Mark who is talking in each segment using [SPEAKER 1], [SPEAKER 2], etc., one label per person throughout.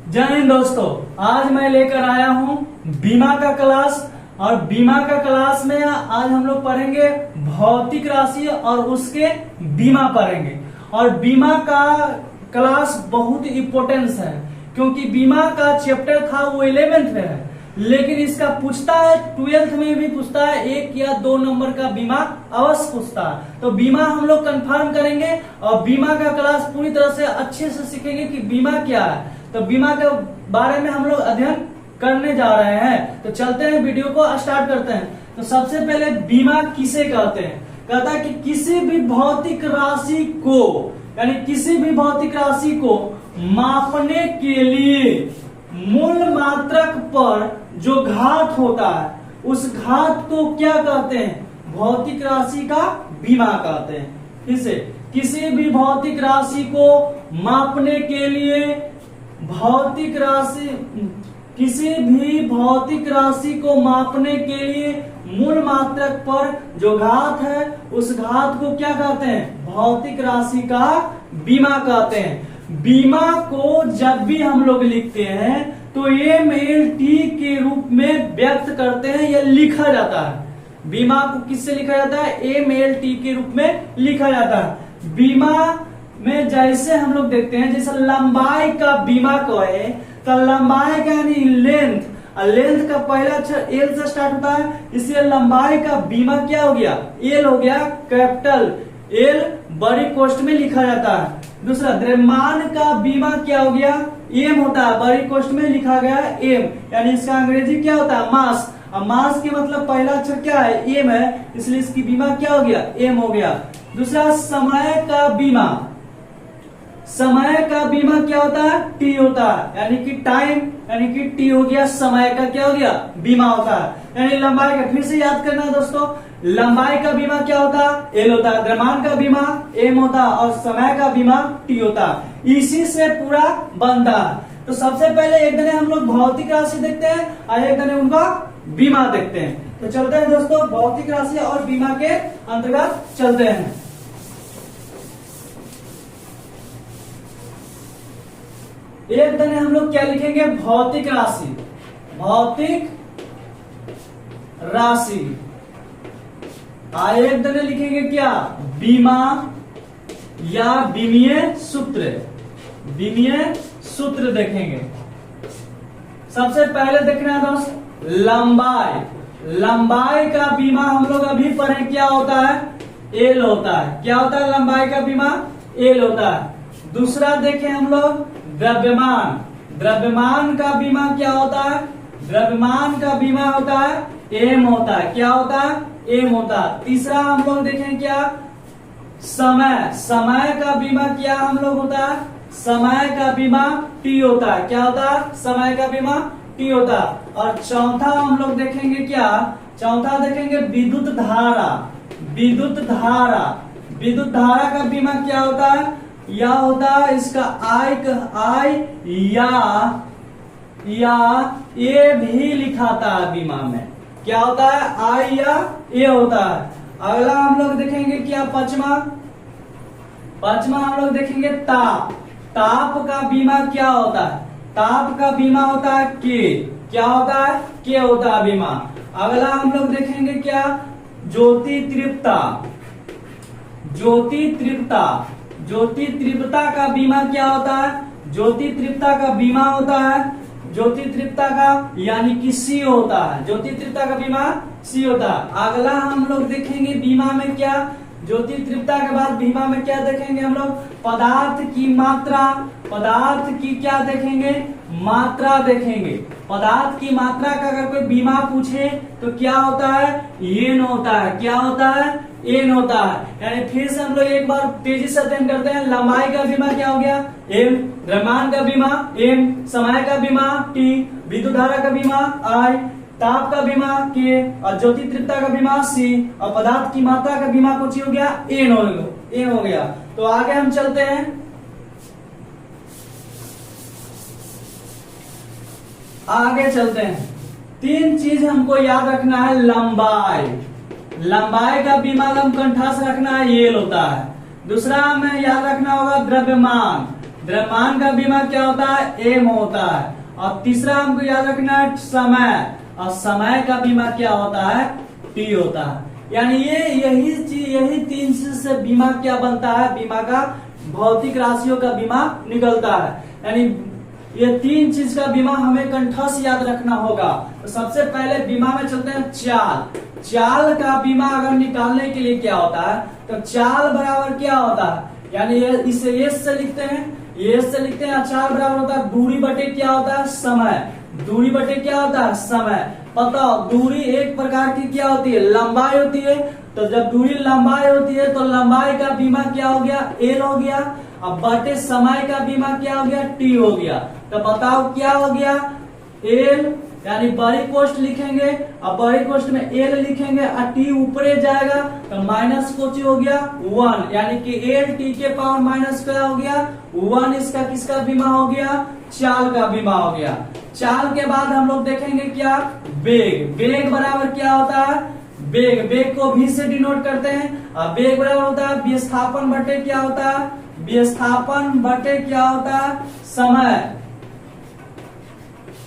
[SPEAKER 1] जय हिंद दोस्तों, आज मैं लेकर आया हूँ बीमा का क्लास। और बीमा का क्लास में आज हम लोग पढ़ेंगे भौतिक राशि और उसके बीमा पढ़ेंगे। और बीमा का क्लास बहुत इम्पोर्टेंस है क्योंकि बीमा का चैप्टर था वो 11th में है, लेकिन इसका पूछता है 12th में भी पूछता है, 1 या 2 नंबर का बीमा अवश्य पूछता है। तो बीमा हम लोग कंफर्म करेंगे और बीमा का क्लास पूरी तरह से अच्छे से सीखेंगे कि बीमा क्या है। तो बीमा के बारे में हम लोग अध्ययन करने जा रहे हैं। तो चलते हैं, वीडियो को स्टार्ट करते हैं। तो सबसे पहले बीमा किसे कहते हैं? कहता है कि किसी भी भौतिक राशि को, यानी किसी भी भौतिक राशि को मापने के लिए मूल मात्रक पर जो घात होता है उस घात को क्या कहते हैं? भौतिक राशि का बीमा कहते हैं। फिर से, किसी भी भौतिक राशि को मापने के लिए किसी भी भौतिक राशि को मापने के लिए मूल मात्रक पर जो घात है उस घात को क्या कहते हैं? भौतिक राशि का बीमा कहते हैं। बीमा को जब भी हम लोग लिखते हैं तो MLT के रूप में व्यक्त करते हैं या लिखा जाता है। बीमा को किससे लिखा जाता है? MLT के रूप में लिखा जाता है। बीमा में जैसे हम लोग देखते हैं, जैसे लंबाई का बीमा कहे तो लंबाई का यानी लेंथ, लेंथ का पहला अक्षर L से स्टार्ट होता है, इसलिए लंबाई का बीमा क्या हो गया? L हो गया। कैपिटल L बड़ी कोष्ठ में लिखा जाता है। दूसरा, द्रव्यमान का बीमा क्या हो गया? M होता है, बड़ी कोष्ठ में लिखा गया है M, यानी इसका अंग्रेजी क्या होता है? मास। अब मास के मतलब पहला अक्षर क्या है? M है, इसलिए इसकी बीमा क्या हो गया? M हो गया। दूसरा, समय का बीमा, समय का बीमा क्या होता है? T होता है, यानी कि टाइम, यानी कि T हो गया। समय का क्या हो गया? बीमा होता है, यानी लंबाई का। फिर से याद करना है दोस्तों, लंबाई का बीमा क्या होता है? L होता है, द्रव्यमान का बीमा M होता है और समय का बीमा T होता है। इसी से पूरा बनता है। तो सबसे पहले एक दिन हम लोग भौतिक राशि देखते हैं और एक दिन उनका बीमा देखते हैं। तो चलते हैं दोस्तों, भौतिक राशि और बीमा के अंतर्गत चलते हैं। एक दिन हम लोग क्या लिखेंगे? भौतिक राशि। भौतिक राशि। एक दिन लिखेंगे क्या? बीमा या बीमीय सूत्र। बीमीय सूत्र देखेंगे। सबसे पहले देखना है दोस्त लंबाई। लंबाई का बीमा हम लोग अभी पढ़े, क्या होता है? L होता है। क्या होता है लंबाई का बीमा? L होता है। दूसरा देखें हम लोग द्रव्यमान। द्रव्यमान का बीमा क्या होता है? द्रव्यमान का बीमा होता है M होता है। क्या होता है? M होता है। तीसरा हम लोग देखें क्या? समय। समय का बीमा क्या हम लोग होता है? समय का बीमा T होता है। क्या होता है? समय का बीमा T होता है। और चौथा हम लोग देखेंगे क्या? चौथा देखेंगे विद्युत धारा। विद्युत धारा। विद्युत धारा का बीमा क्या होता है? या होता है इसका I या A भी लिखाता है बीमा में। क्या होता है? I या A होता है। अगला हम लोग देखेंगे क्या? पांचवा हम लोग देखेंगे ताप। ताप का बीमा क्या होता है? ताप का बीमा होता है K। क्या होता है? K होता है बीमा। अगला हम लोग देखेंगे क्या? ज्योति तीव्रता। ज्योति तीव्रता। ज्योति तीव्रता का बीमा क्या होता है? ज्योति तीव्रता का बीमा होता है, ज्योति तीव्रता का यानी कि C होता है। ज्योति तीव्रता का बीमा C होता है। अगला हम लोग देखेंगे बीमा में क्या? ज्योति तीव्रता के बाद बीमा में क्या देखेंगे हम लोग? पदार्थ की मात्रा। पदार्थ की क्या देखेंगे? मात्रा देखेंगे। पदार्थ की मात्रा का अगर कोई बीमा पूछे तो क्या होता है? N होता है। क्या होता है? N होता है। यानी फिर से हम लोग एक बार तेजी से अध्ययन करते हैं। लंबाई का बीमा क्या हो गया? M। द्रव्यमान का बीमा M। समय का बीमा T। विद्युत धारा का बीमा I। ताप का बीमा K और ज्योति तीव्रता का बीमा C और पदार्थ की मात्रा का बीमा कुछ हो गया? N हो गया। तो आगे हम चलते हैं। आगे चलते हैं। 3 चीज हमको याद रखना है। लंबाई। लंबाई का बीमा हम कंठास रखना है, L होता है। दूसरा हमें याद रखना होगा द्रव्यमान। द्रव्यमान का बीमा क्या होता है, एम होता है। और तीसरा हमको याद रखना है समय, और समय का बीमा क्या होता है, टी होता है। यानी यही तीन चीज से बीमा क्या बनता है, बीमा का भौतिक राशियों का बीमा निकलता है। यानी ये तीन चीज का बीमा हमें कंठस्थ याद रखना होगा। तो सबसे पहले बीमा में चलते हैं चाल। चाल का बीमा अगर निकालने के लिए क्या होता है, तो चाल बराबर क्या होता है, यानी इसे एस से लिखते हैं, एस से लिखते हैं। चाल बराबर होता है दूरी बटे क्या होता है, समय। दूरी बटे क्या होता है, समय। बताओ दूरी एक प्रकार की क्या होती है, लंबाई होती है। तो जब दूरी लंबाई होती है तो लंबाई का बीमा क्या हो गया, एल हो गया। अब बटे समय का बीमा क्या हो गया, टी हो गया। तो बताओ क्या हो गया, एल, यानी बड़ी कोष्ठ लिखेंगे, अब बड़ी कोष्ठ में एल लिखेंगे और टी ऊपरे जाएगा तो माइनस कोची हो गया 1, यानी कि एल टी के पावर माइनस क्या हो गया 1। इसका किसका बीमा हो गया, चाल का बीमा हो गया। चाल के बाद हम लोग देखेंगे क्या, वेग। वेग बराबर क्या होता है, वेग। वेग को भी से डिनोट करते हैं। अब वेग बराबर होता है विस्थापन बटे क्या होता है, विस्थापन बटे क्या होता है, समय।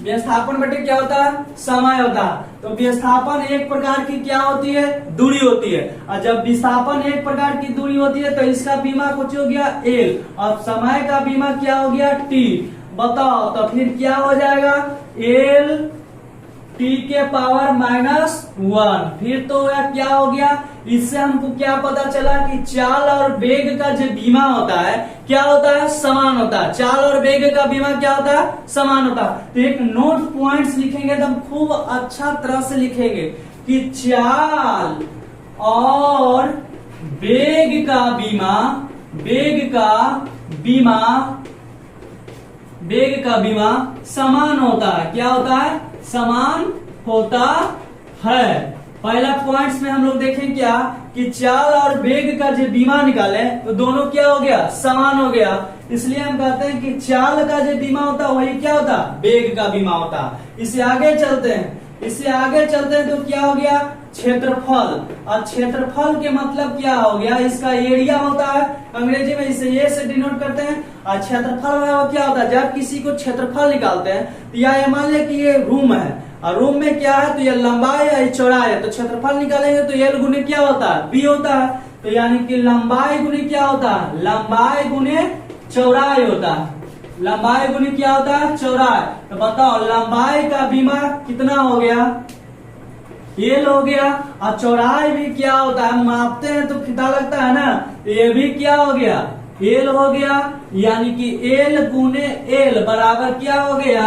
[SPEAKER 1] विस्थापन बटे क्या होता है, समय होता है। तो विस्थापन एक प्रकार की क्या होती है, दूरी होती है। और जब विस्थापन एक प्रकार की दूरी होती है तो इसका बीमा कुछ हो गया एल, और समय का बीमा क्या हो गया टी। बताओ तो फिर क्या हो जाएगा, एल टी के पावर -1। फिर तो क्या हो गया, इससे हमको क्या पता चला कि चाल और वेग का जो बीमा होता है क्या होता है, समान होता है। चाल और वेग का बीमा क्या होता है, समान होता है। तो एक नोट पॉइंट्स लिखेंगे एकदम खूब अच्छा तरह से लिखेंगे कि चाल और वेग का बीमा, वेग का बीमा समान होता है। क्या होता है, समान होता है। पहला पॉइंट्स में हम लोग देखें क्या कि चाल और वेग का जो बीमा निकाले तो दोनों क्या हो गया, समान हो गया। इसलिए हम कहते हैं कि चाल का जो बीमा होता है वही क्या होता है, वेग का बीमा होता है। इससे आगे चलते हैं तो क्या हो गया, क्षेत्रफल। और क्षेत्रफल के मतलब क्या हो गया, इसका एरिया होता है, अंग्रेजी में इसे ए से डिनोट करते हैं। और क्षेत्रफल क्या होता है, जब किसी को क्षेत्रफल निकालते हैं तो या मान लिया कि ये रूम है और रूम में क्या है, तो ये लंबाई है, चौड़ाई है। तो क्षेत्रफल निकालेंगे तो एल गुने क्या होता है, बी होता है। तो यानी कि लंबाई गुने क्या होता है, लंबाई गुने चौड़ाई होता है। लंबाई गुने क्या होता है, चौड़ाई। तो बताओ लंबाई का बीमा कितना हो गया, एल हो गया। और चौड़ाई भी क्या होता है, मापते हैं तो कितना लगता है ना, ये भी क्या हो गया, एल हो गया। यानी कि एल गुने एल बराबर क्या हो गया,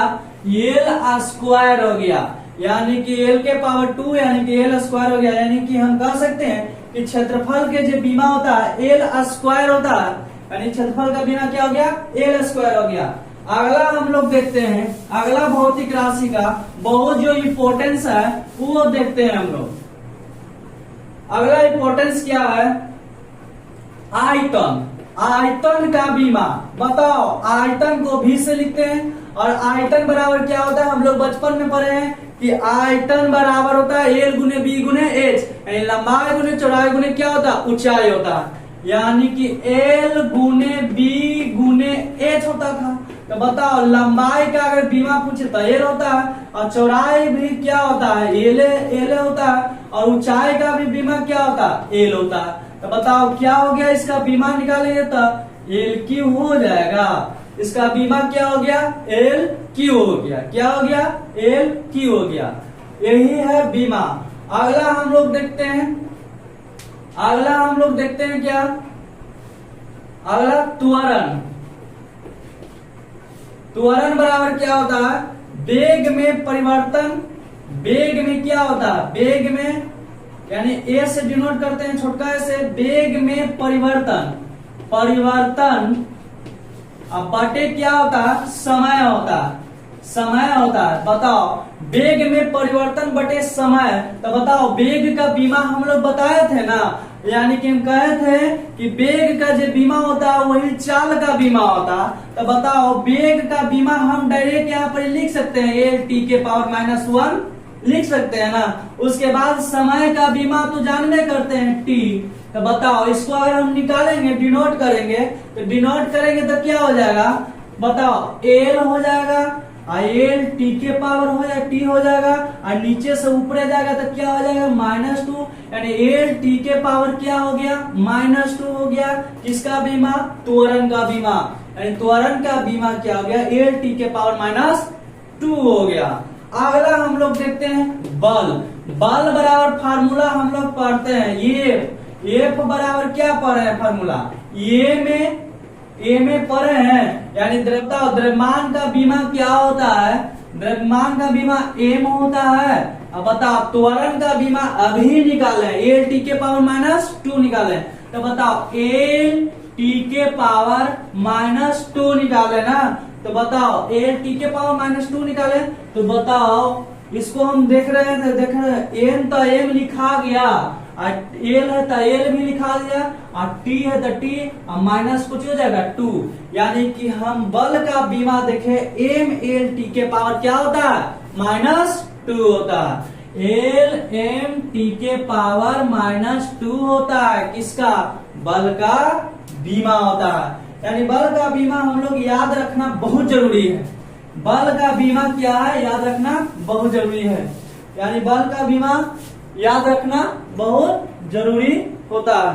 [SPEAKER 1] एल स्क्वायर हो गया। यानी कि एल के पावर 2 यानी कि एल स्क्वायर हो गया। यानी कि हम कह सकते हैं कि क्षेत्रफल के जो बीमा होता है एल स्क्वायर होता है, यानी क्षेत्रफल का बीमा क्या हो गया, एल स्क्वायर हो गया। अगला हम लोग देखते हैं, अगला भौतिक राशि का बहुत जो इम्पोर्टेंस है वो देखते हैं हम लोग। अगला इम्पोर्टेंस क्या है, आयतन। आयतन का बीमा। बताओ आयतन को भी से लिखते हैं, और आयतन बराबर क्या होता है, हम लोग बचपन में पढ़े हैं कि आयतन बराबर होता है एल गुने बी गुने एच, यानी लंबाई गुने चौड़ाई गुने क्या होता है, ऊंचाई होता है। यानी कि एल गुने बी गुने एच होता था। तो बताओ लंबाई का अगर बीमा पूछे तो एल होता है, और चौड़ाई भी क्या होता है, एल होता है, और ऊंचाई का भी बीमा क्या होता है, एल होता है। तो बताओ क्या हो गया, इसका बीमा निकालेंगे तो एल क्यू हो जाएगा। इसका बीमा क्या हो गया, एल क्यू हो गया। क्या हो गया, एल क्यू हो गया। यही है बीमा। अगला हम लोग देखते हैं क्या, अगला त्वरण। त्वरण बराबर क्या होता है, वेग में परिवर्तन। वेग में क्या होता है, वेग में यानी ए से डिनोट करते हैं, छोटका ए से, वेग में परिवर्तन। अब बटे क्या होता है, समय होता है। बताओ वेग में परिवर्तन बटे समय। तो बताओ वेग का बीमा हम लोग बताए थे ना, यानी कि हम कहे थे कि वेग का जो बीमा होता है वही चाल का बीमा होता। तो बताओ वेग का बीमा हम डायरेक्ट यहाँ पर लिख सकते हैं, एल टी के पावर -1 लिख सकते हैं ना। उसके बाद समय का बीमा तो जानने करते हैं टी, तो बताओ इसको अगर हम निकालेंगे, डिनोट करेंगे, तो डिनोट करेंगे तो क्या हो जाएगा बताओ, एल हो जाएगा, एल टी के पावर हो जाएगा, टी हो जाएगा, और नीचे से ऊपर जाएगा तो क्या हो जाएगा -2, यानी एल टी के पावर क्या हो गया -2 हो गया। किसका बीमा? त्वरण का बीमा, यानी त्वरण का बीमा क्या हो गया, एल टी के पावर -2 हो गया। अगला हम लोग देखते हैं बल। बल बराबर फार्मूला हम लोग पढ़ते हैं, ये एफ बराबर क्या पढ़े हैं फार्मूला, ए में पढ़े हैं, यानी द्रव्यमान का बीमा क्या होता है, द्रव्यमान का बीमा एम होता है। अब बताओ त्वरण का बीमा अभी निकाले, एल टी के पावर -2 निकाले, तो बताओ एल टी के पावर -2 निकाले ना, तो बताओ एल टी के पावर -2 निकाले, तो बताओ इसको हम देख रहे हैं, एम तो एम लिखा गया, एल है तो एल भी लिखा दिया, और टी है तो टी, और माइनस कुछ हो जाएगा 2, यानी कि हम बल का बीमा देखे एम एल टी के पावर क्या होता है -2 होता है, एल एम टी के पावर -2 होता है। किसका? बल का बीमा होता है, यानी बल का बीमा हम लोग याद रखना बहुत जरूरी है। बल का बीमा क्या है याद रखना बहुत जरूरी है, यानी बल का बीमा याद रखना बहुत जरूरी होता है।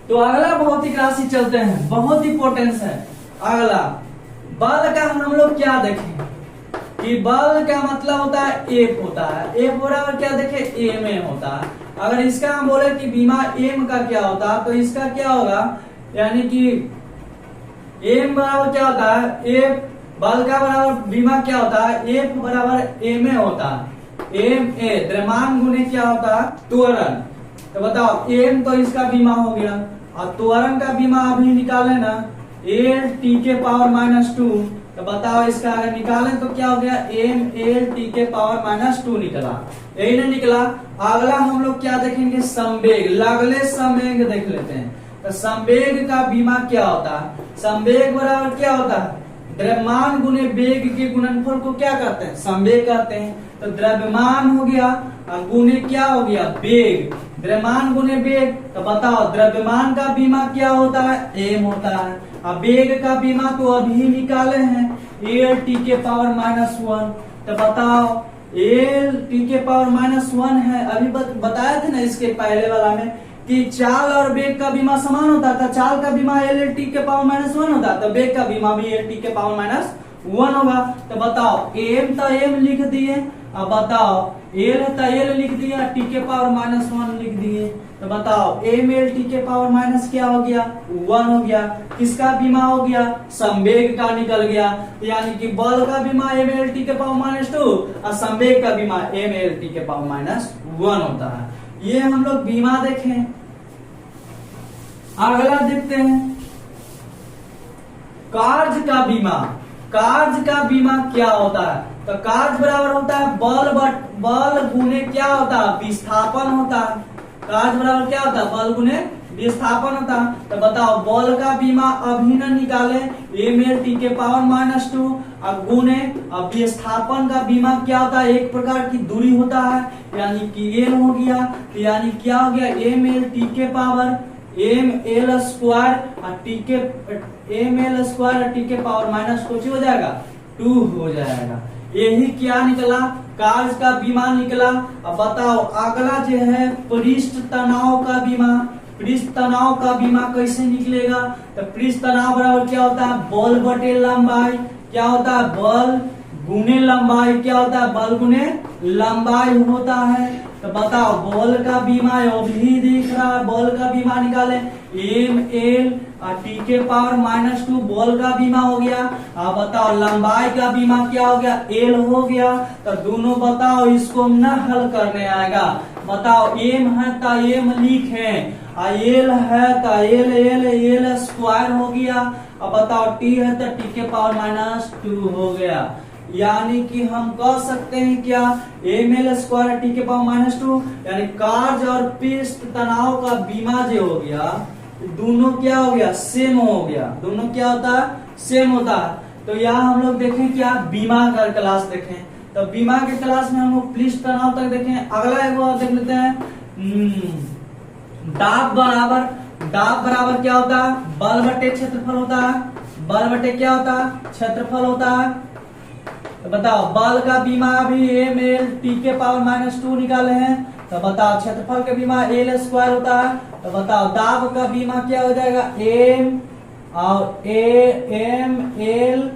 [SPEAKER 1] तो अगला भौतिक राशि चलते हैं, बहुत इंपॉर्टेंस है अगला। बल का हम लोग क्या देखें कि बल का मतलब होता है एफ होता है, एफ बराबर क्या देखे ए में होता है। अगर इसका हम बोले कि बीमा एम का क्या होता है, तो इसका क्या होगा, यानी कि एम बराबर क्या होता है, एफ बल का बराबर बीमा क्या होता है, एफ बराबर ए में होता है, एम ए द्रव्यमान गुने क्या होता है त्वरण। तो बताओ एम तो इसका बीमा हो गया, और त्वरण का बीमा अभी निकाले ना, एल टी के पावर -2, तो बताओ इसका अगर निकालें तो क्या हो गया, एम एल टी के पावर -2 निकला, यही नहीं निकला। अगला हम लोग क्या देखेंगे, संवेग, लगले संवेग देख लेते हैं। तो संवेग का बीमा क्या होता है, संवेग बराबर क्या होता है, द्रव्यमान गुने वेग के गुणनफल को क्या कहते हैं, संवेग कहते हैं। तो द्रव्यमान हो गया और गुने क्या हो गया, वेग, द्रव्यमान गुने वेग। तो बताओ द्रव्यमान का बीमा क्या होता है, एम होता है, और वेग का बीमा तो अभी निकाले हैं, एल टी के पावर -1। तो बताओ एल टी के पावर -1 है, अभी बताए थे ना इसके पहले वाला में कि चाल और वेग का बीमा समान होता था, चाल का बीमा एल टी के पावर -1 होता, तो वेग का बीमा भी एल टी के पावर -1 होगा। तो बताओ एम तो एम लिख दिए, अब बताओ एल है तो एल लिख दिया, टी के पावर -1 लिख दिए, तो बताओ एम एल टी के पावर माइनस क्या हो गया 1 हो गया। किसका बीमा हो गया, संवेग का निकल गया, यानी कि बल का बीमा एम एल टी के पावर -2 और संवेग का बीमा एम एल टी के पावर -1 होता है। ये हम लोग बीमा देखें। अगला देखते हैं कार्य का बीमा। कार्य का बीमा क्या होता है, तो कार्य बराबर होता है बल गुने क्या होता है, विस्थापन होता है। कार्य बराबर क्या होता है, बल गुने विस्थापन होता है। तो बताओ बल का बीमा अभी न निकाले, एम एल टी के पावर -2 और गुने अब विस्थापन का बीमा क्या होता है, एक प्रकार की दूरी होता है, यानी कि एल हो गया, तो यानी क्या हो गया, एम एल टी के पावर एम एल स्क्वायर और टी के एम एल स्क्वायर और टी के पावर माइनस कुछ हो जाएगा 2 हो जाएगा। यही क्या निकला, कार्य का बीमा निकला। अब बताओ अगला जो है पृष्ठ तनाव का बीमा। पृष्ठ तनाव का बीमा कैसे निकलेगा, तो पृष्ठ तनाव बराबर क्या होता है, बल बटे लंबाई। क्या होता है, बल गुने लंबाई। क्या होता है, बल गुने लंबाई होता है। तो बताओ बल का बीमा भी दिख रहा है, बल का बीमा निकाले, एम एल और टी के पावर -2 बल का बीमा हो गया। अब बताओ लंबाई का बीमा क्या हो गया, एल हो गया। तो दोनों बताओ इसको न हल करने आएगा। बताओ एम है तो एम लिखे, एल है तो एल स्क्वायर हो गया। अब बताओ टी है तो टी के पावर -2 हो गया। यानी कि हम कह सकते हैं क्या, एम एल स्क्वायर टी के पावर -2, यानी कार्य और पृष्ठ तनाव का बीमा जो हो गया, दोनों क्या हो गया, सेम हो गया। दोनों क्या होता है, सेम होता है। तो यहाँ हम लोग देखें क्या, बीमा का क्लास देखें। तो बीमा के क्लास में हम लोग पृष्ठ तनाव तक देखें। अगला एक बार देख लेते हैं दाब बराबर क्या होता है, बल बटे क्षेत्रफल होता है। बल बटे क्या होता है, क्षेत्रफल होता है। तो बताओ बल का बीमा अभी एम एल टी के पावर -2 निकाले हैं। तो बताओ क्षेत्रफल का बीमा एल स्क्वायर होता है। तो बताओ दाब का बीमा क्या हो जाएगा, एम और एम एल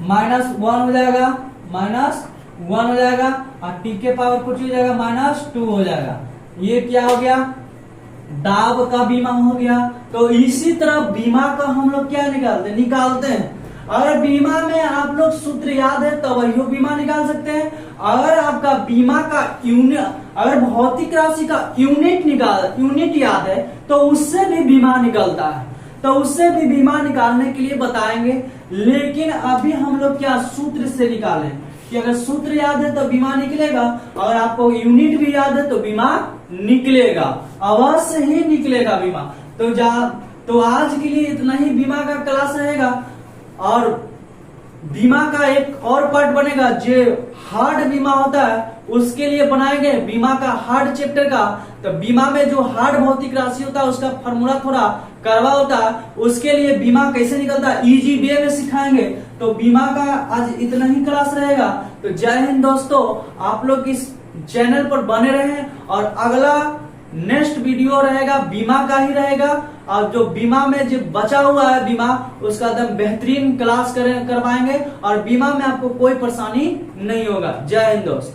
[SPEAKER 1] -1 हो जाएगा, -1 हो जाएगा और टी के पावर कुछ हो जाएगा -2 हो जाएगा। ये क्या हो गया, दाब का बीमा हो गया। तो इसी तरह बीमा का हम लोग क्या निकालते हैं। अगर बीमा में आप लोग सूत्र याद है तो वही बीमा निकाल सकते हैं। अगर आपका बीमा का यूनिट, अगर भौतिक राशि का यूनिट याद है तो उससे भी बीमा निकलता है। तो उससे भी बीमा निकालने के लिए बताएंगे, लेकिन अभी हम लोग क्या सूत्र से निकालें कि अगर सूत्र याद है तो बीमा निकलेगा, अगर आपको यूनिट भी याद है तो बीमा निकलेगा, अवश्य ही निकलेगा बीमा। तो आज के लिए इतना ही बीमा का क्लास रहेगा। और बीमा का एक और पार्ट बनेगा जो हार्ड बीमा होता है, उसके लिए बनाएंगे बीमा का हार्ड चैप्टर का। तो बीमा में जो हार्ड भौतिक राशि होता है उसका फॉर्मूला थोड़ा करवा होता है, उसके लिए बीमा कैसे निकलता है इजी वे में सिखाएंगे। तो बीमा का आज इतना ही क्लास रहेगा। तो जय हिंद दोस्तों, आप लोग इस चैनल पर बने रहें और अगला नेक्स्ट वीडियो रहेगा बीमा का ही रहेगा। और जो बीमा में जो बचा हुआ है बीमा, उसका एकदम बेहतरीन क्लास करवाएंगे और बीमा में आपको कोई परेशानी नहीं होगा। जय हिंद दोस्त।